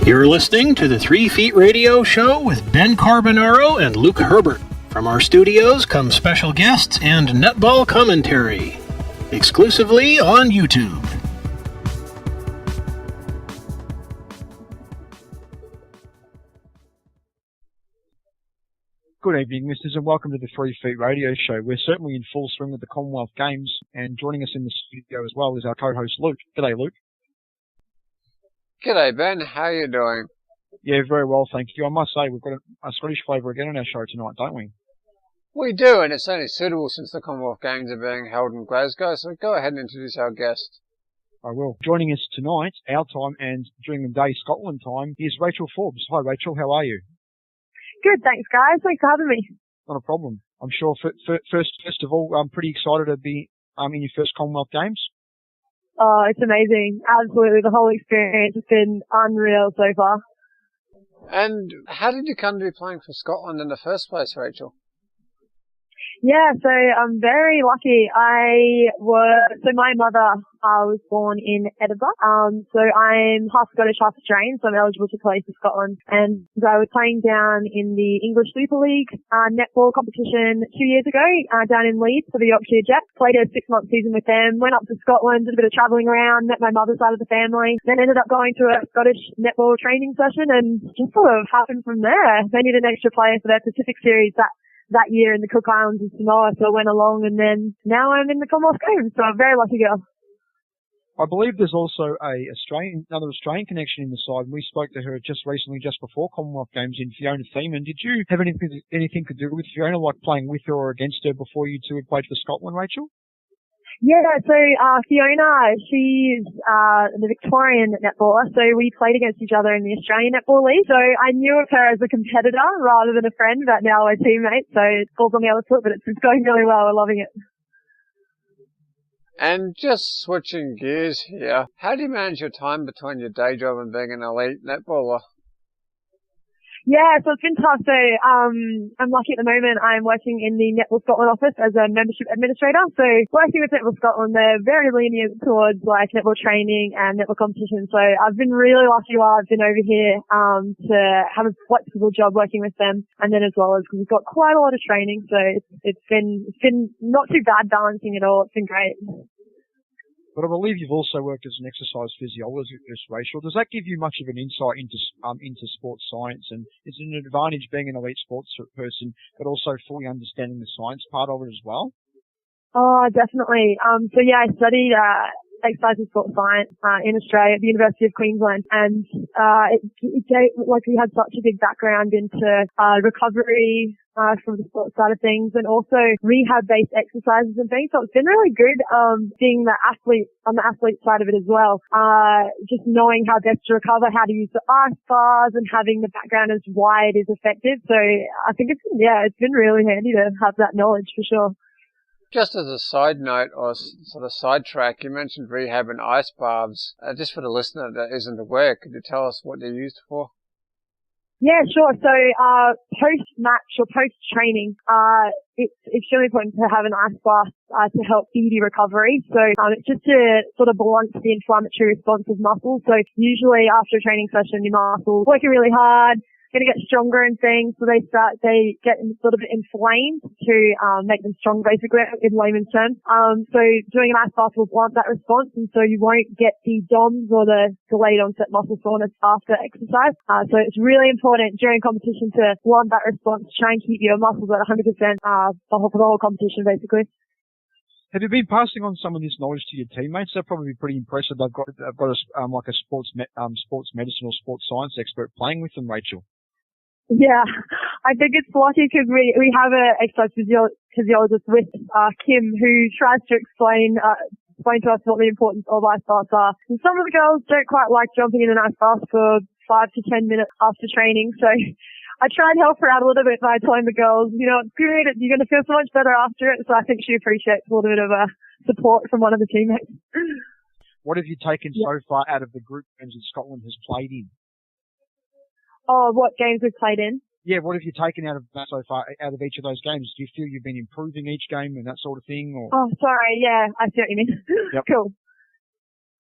You're listening to the 3 Feet Radio Show with Ben Carbonaro and Luke Herbert. From our studios come special guests and netball commentary, exclusively on YouTube. Good evening, listeners, and welcome to the 3 Feet Radio Show. We're certainly in full swing with the Commonwealth Games, and joining us in the studio as well is our co-host Luke. G'day, Luke. G'day, Ben. How you doing? Yeah, very well, thank you. I must say, we've got a Scottish flavour again on our show tonight, don't we? We do, and it's only suitable since the Commonwealth Games are being held in Glasgow, so go ahead and introduce our guest. I will. Joining us tonight, our time, and during the day Scotland time, is Rachel Forbes. Hi, Rachel. How are you? Good, thanks, guys. Thanks for having me. Not a problem. I'm sure, first of all, I'm pretty excited to be in your first Commonwealth Games. Oh, it's amazing. Absolutely. The whole experience has been unreal so far. And how did you come to be playing for Scotland in the first place, Rachel? Yeah, so I'm very lucky. So my mother was born in Edinburgh. So I'm half Scottish, half Australian, so I'm eligible to play for Scotland. And I was playing down in the English Super League netball competition 2 years ago down in Leeds for the Yorkshire Jets. Played a 6-month season with them, went up to Scotland, did a bit of travelling around, met my mother's side of the family, then ended up going to a Scottish netball training session and just sort of happened from there. They needed an extra player for their Pacific series that year in the Cook Islands and Samoa, so I went along, and then now I'm in the Commonwealth Games, so I'm a very lucky girl. I believe there's also another Australian connection in the side. We spoke to her just recently, just before Commonwealth Games, in Fiona Thiemann. Did you have anything to do with Fiona, like playing with her or against her before you two had played for Scotland, Rachel? Yeah, so Fiona, she's the Victorian netballer, so we played against each other in the Australian Netball League. So I knew of her as a competitor rather than a friend, but now we're teammates, so it falls on the other foot, but it's going really well. We're loving it. And just switching gears here, how do you manage your time between your day job and being an elite netballer? Yeah, so it's been tough. So I'm lucky at the moment. I'm working in the Netball Scotland office as a membership administrator. So working with Netball Scotland, they're very lenient towards like netball training and netball competition. So I've been really lucky while I've been over here to have a flexible job working with them, and then as well as we've got quite a lot of training. So it's been not too bad balancing it all. It's been great. But I believe you've also worked as an exercise physiologist, Rachel. Does that give you much of an insight into sports science? And is it an advantage being an elite sports person, but also fully understanding the science part of it as well? Oh, definitely. So yeah, I studied exercise and sports science in Australia at the University of Queensland, and it gave, like, we had such a big background into recovery from the sports side of things, and also rehab-based exercises and things. So it's been really good being the athlete on the athlete side of it as well. Just knowing how best to recover, how to use the ice bars, and having the background as why it is effective. So I think it's been really handy to have that knowledge for sure. Just as a side note or sort of sidetrack, you mentioned rehab and ice baths. Just for the listener that isn't aware, could you tell us what they're used for? Yeah, sure. So, post-match or post-training, it's extremely important to have an ice bath, to help speedy recovery. So, it's just to sort of blunt the inflammatory response of muscles. So, usually after a training session, your muscles working really hard, going to get stronger and things, so they get sort of inflamed to make them strong, basically, in layman's terms. So doing an ice bath will blunt that response, and so you won't get the DOMS or the delayed onset muscle soreness after exercise. So it's really important during competition to blunt that response, try and keep your muscles at 100% for the whole competition, basically. Have you been passing on some of this knowledge to your teammates? They're probably pretty impressive. They've got a sports medicine or sports science expert playing with them, Rachel. Yeah, I think it's lucky because we have an exercise physiologist with Kim, who tries to explain to us what the importance of ice baths are. And some of the girls don't quite like jumping in an ice bath for 5 to 10 minutes after training, so I try and help her out a little bit by telling the girls, it's good, you're going to feel so much better after it. So I think she appreciates a little bit of support from one of the teammates. What have you taken so far out of the group games that Scotland has played in? Oh, what games we've played in? Yeah, what have you taken out of that so far, out of each of those games? Do you feel you've been improving each game and that sort of thing? Or? Oh, sorry, yeah, I see what you mean. Yep. Cool.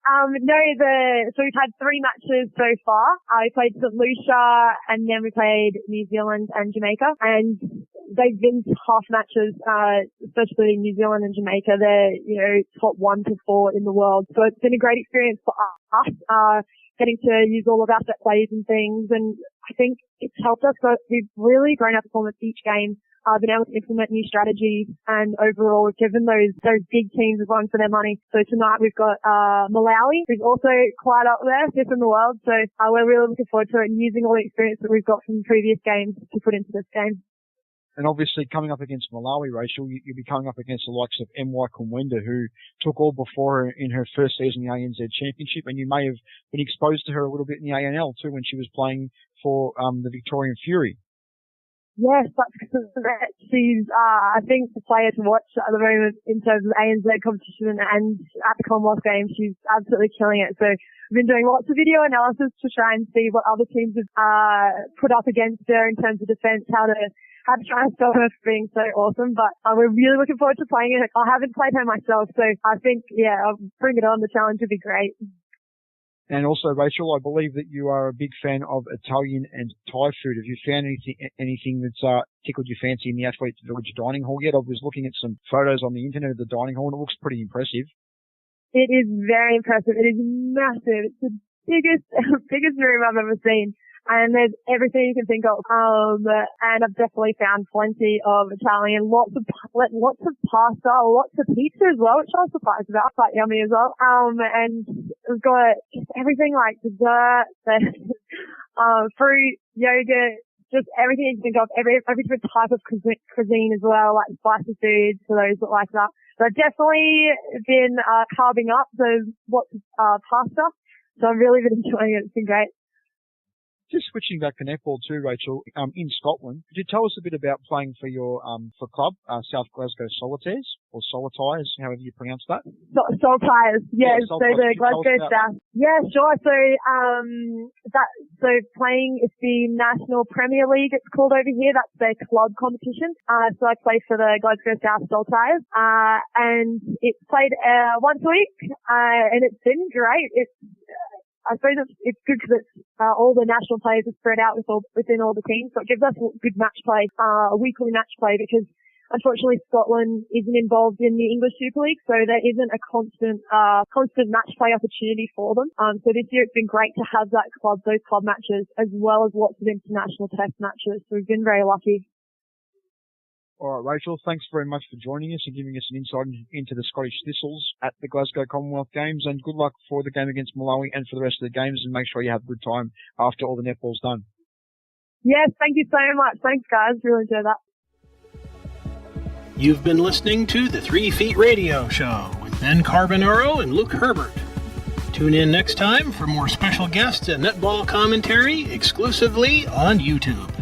So we've had 3 matches so far. We played St. Lucia and then we played New Zealand and Jamaica, and they've been tough matches, especially New Zealand and Jamaica. They're, top 1 to 4 in the world. So it's been a great experience for us, getting to use all of our set plays and things. And I think it's helped us. So we've really grown our performance each game. Been able to implement new strategies, and overall we've given those big teams a run for their money. So tonight we've got Malawi, who's also quite up there, 5th in the world. So we're really looking forward to it and using all the experience that we've got from previous games to put into this game. And obviously coming up against Malawi, Rachel, you'll be coming up against the likes of M.Y. Kumwenda, who took all before her in her first season in the ANZ Championship, and you may have been exposed to her a little bit in the ANL too when she was playing for the Victorian Fury. Yes, that's correct. She's, I think, the player to watch at the moment in terms of ANZ competition and at the Commonwealth Games. She's absolutely killing it. So we've been doing lots of video analysis to try and see what other teams have put up against her in terms of defence, how to try and stop her for being so awesome. But we're really looking forward to playing her. I haven't played her myself, so I think, I'll bring it on. The challenge would be great. And also, Rachel, I believe that you are a big fan of Italian and Thai food. Have you found anything that's tickled your fancy in the Athletes Village dining hall yet? I was looking at some photos on the internet of the dining hall, and it looks pretty impressive. It is very impressive. It is massive. It's the biggest room I've ever seen. And there's everything you can think of. And I've definitely found plenty of Italian, lots of pasta, lots of pizza as well, which I was surprised about, quite yummy as well. And we've got just everything like dessert, fruit, yogurt, just everything you can think of, every different type of cuisine as well, like spicy foods for those that like that. So I've definitely been, carving up, so lots of, pasta. So I've really been enjoying it. It's been great. Just switching back to netball too, Rachel, in Scotland, could you tell us a bit about playing for your for club, South Glasgow Solitaires, or Solitaires, however you pronounce that? Solitaires, yes. So the Glasgow South. Yeah, sure. So playing, it's the National Premier League, it's called over here. That's their club competition. So I play for the Glasgow South Solitaires, and it's played once a week, and it's been great. I suppose it's good because all the national players are spread out within all the teams, so it gives us good match play, weekly match play, because unfortunately Scotland isn't involved in the English Super League, so there isn't a constant match play opportunity for them. So this year it's been great to have those club matches, as well as lots of international test matches. So we've been very lucky. All right, Rachel, thanks very much for joining us and giving us an insight into the Scottish Thistles at the Glasgow Commonwealth Games, and good luck for the game against Malawi and for the rest of the games, and make sure you have a good time after all the netball's done. Yes, thank you so much. Thanks, guys. Really enjoyed that. You've been listening to the 3 Feet Radio Show with Ben Carbonaro and Luke Herbert. Tune in next time for more special guests and netball commentary exclusively on YouTube.